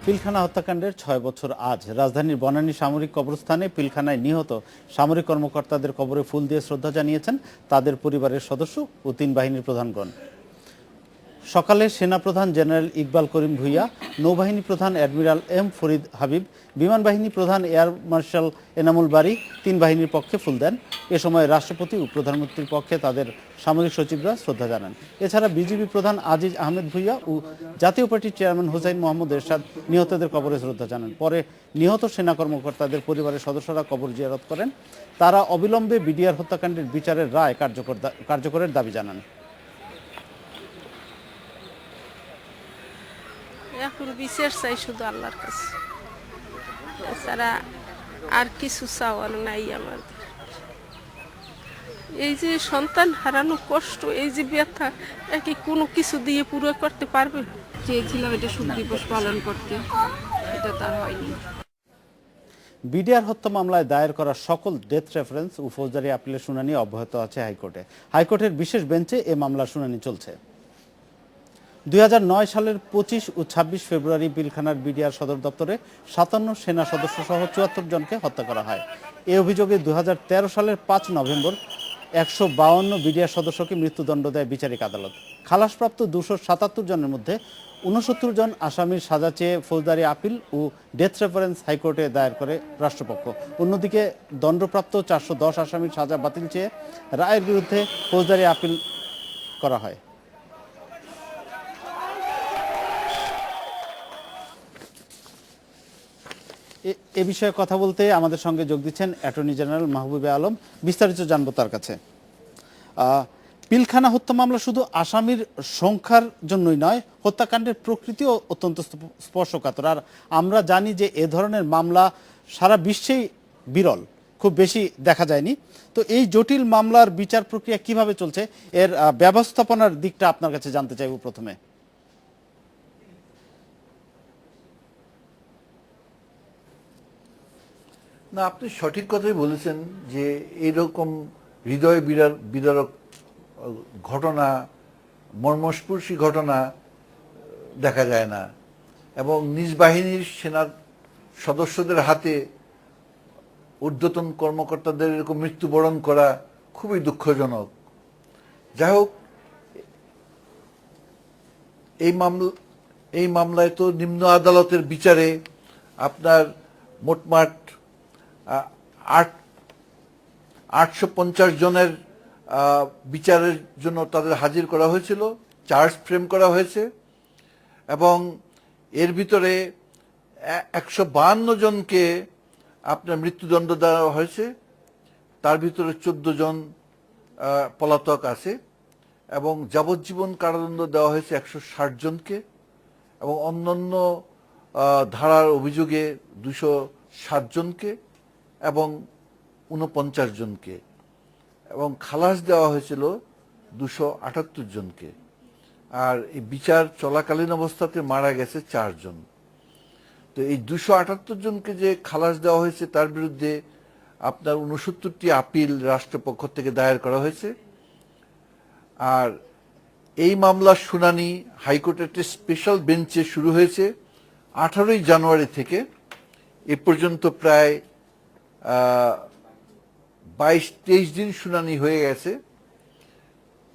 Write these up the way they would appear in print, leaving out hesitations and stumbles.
পিলখানা হত্যাকাণ্ডের ৬ বছর আজ রাজধানীর বনানী সামরিক কবরস্থানে পিলখানায় নিহত সামরিক কর্মকর্তাদের কবরে ফুল দিয়ে শ্রদ্ধা জানিয়েছেন তাদের পরিবারের সদস্য ও ৩ বাহিনীর প্রধানগণ। সকালে সেনাপ্রধান জেনারেল ইকবাল করিম ভূঁইয়া, নৌবাহিনী প্রধান অ্যাডমিরাল এম ফরিদ হাবিব, বিমান বাহিনী প্রধান এয়ার মার্শাল এনামুল বারী ৩ বাহিনীর পক্ষে ফুল দেন। এ সময় রাষ্ট্রপতি ও প্রধানমন্ত্রীর পক্ষে তাদের সামরিক সচিবরা শ্রদ্ধা জানান। এছাড়া বিজিবি প্রধান আজিজ আহমেদ ভূঁইয়া ও জাতীয় পার্টির চেয়ারম্যান হুসাইন মোহাম্মদ এরশাদ নিহতদের কবরে শ্রদ্ধা জানান। পরে নিহত সেনা কর্মকর্তাদের পরিবারের সদস্যরা কবর জিয়ারত করেন। তারা অবিলম্বে বিডিআর হত্যাকাণ্ডের বিচারের রায় কার্যকরের দাবি জানান। এখন বিচার চাই শুধু আল্লাহর কাছে, এছাড়া আর কিছু চাওয়ার নাই আমাদের। এই যে সন্তান হারানো কষ্ট, এই যে ব্যথা, একে কোনো কিছু দিয়ে পুরো করতে পারবে? চেয়েছিলাম এটা শোক দিবস পালন করতে, এটা তার হয়নি। বিডিআর হত্যা মামলায় দায়ের করা সকল ডেথ রেফারেন্স ও ফৌজদারি আপিলের শুনানি অব্যাহত আছে হাইকোর্টে। হাইকোর্টের বিশেষ বেঞ্চে এ মামলার শুনানি চলছে। ২০০৯ সালের ২৫ ও ২৬ ফেব্রুয়ারি পিলখানার বিডিআর সদর দপ্তরে ৫৭ সেনা সদস্য সহ ৭৪ জনকে হত্যা করা হয়। এই অভিযোগে ২০১৩ সালের ৫ নভেম্বর ১৫২ বিডিআর সদস্যকে মৃত্যুদণ্ড দেয় বিচারিক আদালত। খালাসপ্রাপ্ত ২৭৭ জনের মধ্যে ৬৯ জন আসামির সাজা চেয়ে ফৌজদারি আপিল ও ডেথ রেফারেন্স হাইকোর্টে দায়ের করে রাষ্ট্রপক্ষ। অন্যদিকে দণ্ডপ্রাপ্ত ৪১০ আসামির সাজা বাতিল চেয়ে রায়ের বিরুদ্ধে ফৌজদারি আপিল করা হয়। এ বিষয়ে কথা বলতে আমাদের সঙ্গে যোগ দিচ্ছেন অ্যাটর্নি জেনারেল মাহবুবে আলম। বিস্তারিত জানবো তার কাছে। পিলখানা হত্যা মামলা শুধু আসামির সংখ্যার জন্যই নয়, হত্যাকাণ্ডের প্রকৃতিও অত্যন্ত স্পর্শকাতর। আর আমরা জানি যে এ ধরনের মামলা সারা বিশ্বেই বিরল, খুব বেশি দেখা যায়নি। তো এই জটিল মামলার বিচার প্রক্রিয়া কিভাবে চলছে, এর ব্যবস্থাপনার দিকটা আপনার কাছে জানতে চাইব প্রথমে। না, আপনি সঠিক কথাই বলেছেন যে এরকম হৃদয় বিদারক ঘটনা, মর্মস্পর্শী ঘটনা দেখা যায় না, এবং নিজ বাহিনীর সেনার সদস্যদের হাতে ঊর্ধ্বতন কর্মকর্তাদের এরকম মৃত্যুবরণ করা খুবই দুঃখজনক। যাই হোক, এই মামলায় তো নিম্ন আদালতের বিচারে আপনার মোটমাট ৮৫০ জনের বিচারের জন্য তাদের হাজির করা হয়েছিল, চার্জ ফ্রেম করা হয়েছে, এবং এর ভিতরে ১৫২ জনকে আপনার মৃত্যুদণ্ড দেওয়া হয়েছে। তার ভিতরে ১৪ জন পলাতক আছে, এবং যাবজ্জীবন কারাদণ্ড দেওয়া হয়েছে ১৬০ জনকে, এবং অন্যান্য ধারার অভিযোগে ২৬০ জনকে এবং ৪৯ জনকে, এবং খালাস দেওয়া হয়েছিল ২৭৮ জনকে। আর এই বিচার চলাকালীন অবস্থাতে মারা গেছে ৪ জন। তো এই ২৭৮ জনকে যে খালাস দেওয়া হয়েছে তার বিরুদ্ধে আপনার ৬৯টি আপিল রাষ্ট্রপক্ষ থেকে দায়ের করা হয়েছে। আর এই মামলার শুনানি হাইকোর্টের একটি স্পেশাল বেঞ্চে শুরু হয়েছে ১৮ই জানুয়ারি থেকে। এ পর্যন্ত প্রায় ২২-২৩ দিন শুনানি হয়ে গেছে।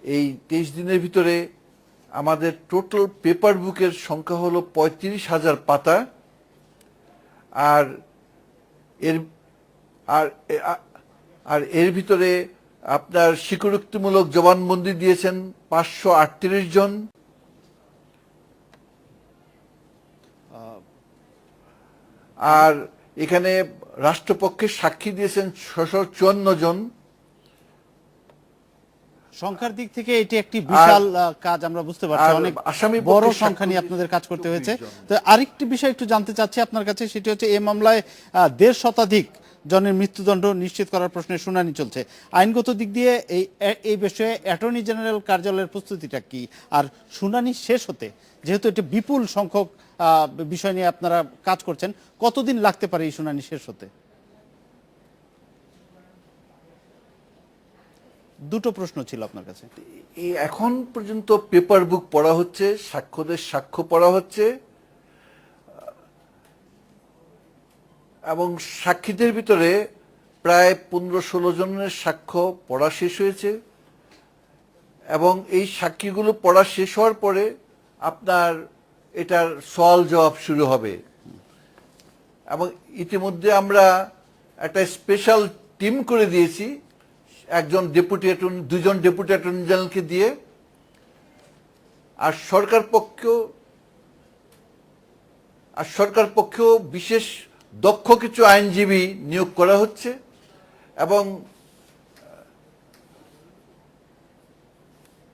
এই ২৩ দিনের ভিতরে আমাদের টোটাল পেপার বুকের সংখ্যা হলো ৩৫,০০০ পাতা। আর এর ভিতরে আপনার স্বীকারোক্তিমূলক জবানবন্দি দিয়েছেন ৫৩৮ জন, আর এখানে রাষ্ট্রপক্ষের সাক্ষী দিয়েছেন ৬৫৪ জন। সংখ্যার দিক থেকে এটি একটি বিশাল কাজ, আমরা বুঝতে পারছি, অনেক বড় সংখ্যা নিয়ে আপনাদের কাজ করতে হয়েছে। তো আরেকটি বিষয় একটু জানতে চাচ্ছি আপনার কাছে, সেটি হচ্ছে এই মামলায় ১৫০ শতাধিক জনের মৃত্যুদণ্ড নিশ্চিত করার প্রশ্নে শুনানি চলছে। আইনগত দিক দিয়ে এই বিষয়ে অ্যাটর্নি জেনারেল কার্যালয়ের প্রস্তুতিটা কি? আর শুনানি শেষ হতে, যেহেতু এটি বিপুল সংখ্যক বিষয় নিয়ে আপনারা কাজ করছেন, কতদিন লাগতে পারে এই শুনানি শেষ হতে? দুটো প্রশ্ন ছিল আপনার কাছে। এখন পর্যন্ত পেপার বুক পড়া হচ্ছে, সাক্ষ্যদের সাক্ষ্য পড়া হচ্ছে, এবং সাক্ষীদের ভিতরে প্রায় 15-16 জনের সাক্ষ্য পড়া শেষ হয়েছে এবং এই সাক্ষীগুলো পড়া শেষ হওয়ার পরে আপনার এটার সওয়াল জবাব শুরু হবে এবং ইতিমধ্যে আমরা একটা স্পেশাল টিম করে দিয়েছি দুজন ডেপুটি অ্যাটর্নি জেনারেলকে দিয়ে, আর সরকার পক্ষেও বিশেষ দক্ষ কিছু আইনজীবী নিয়োগ করা হচ্ছে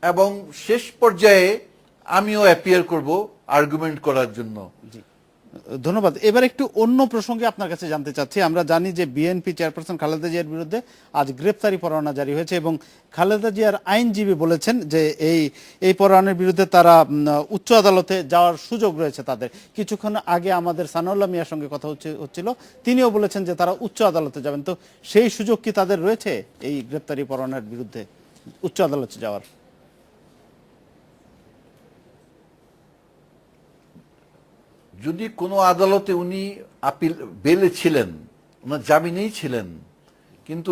এবং শেষ পর্যায়ে আমিও অ্যাপিয়ার করব আর্গুমেন্ট করার জন্য। ধন্যবাদ। এবার একটু অন্য প্রসঙ্গে আপনার কাছে জানতে চাচ্ছি। আমরা জানি যে বিএনপি চেয়ারপারসন খালেদা জিয়ার বিরুদ্ধে আজ গ্রেপ্তারি পরোয়ানা জারি হয়েছে এবং খালেদা জিয়ার আইনজীবী বলেছেন যে এই পরোয়ানার বিরুদ্ধে তারা উচ্চ আদালতে যাওয়ার সুযোগ রয়েছে তাদের। কিছুক্ষণ আগে আমাদের সানাউল্লাহ মিয়ার সঙ্গে কথা হচ্ছিল, তিনিও বলেছেন যে তারা উচ্চ আদালতে যাবেন। তো সেই সুযোগ কি তাদের রয়েছে এই গ্রেপ্তারি পরোয়ানার বিরুদ্ধে উচ্চ আদালতে যাওয়ার? যদি কোনো আদালতে উনি আপিল বেলে ছিলেন, ওনার জামিনেই ছিলেন, কিন্তু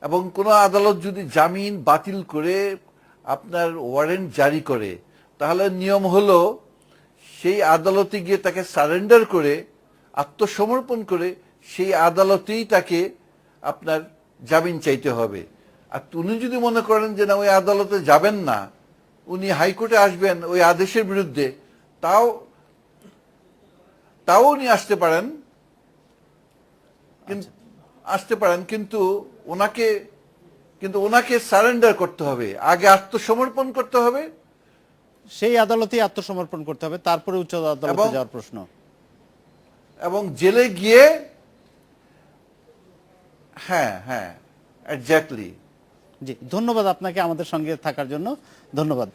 এবং কোনো আদালত যদি জামিন বাতিল করে আপনার ওয়ারেন্ট জারি করে, তাহলে নিয়ম হলো সেই আদালতে গিয়ে তাকে সারেন্ডার করে আত্মসমর্পণ করে সেই আদালতেই তাকে আপনার জামিন চাইতে হবে। আর উনি যদি মনে করেন যে না ওই আদালতে যাবেন না, উনি হাইকোর্টে আসবেন ওই আদেশের বিরুদ্ধে, তাও উনি আসতে পারেন, কিন্তু ওনাকে সারেন্ডার করতে হবে, আগে আত্মসমর্পণ করতে হবে, সেই আদালতেই আত্মসমর্পণ করতে হবে, তারপরে উচ্চ আদালতে যাওয়ার প্রশ্ন। এবং জেলে গিয়ে হ্যাঁ এক্স্যাক্টলি। জি, ধন্যবাদ আপনাকে আমাদের সঙ্গে থাকার জন্য। ধন্যবাদ।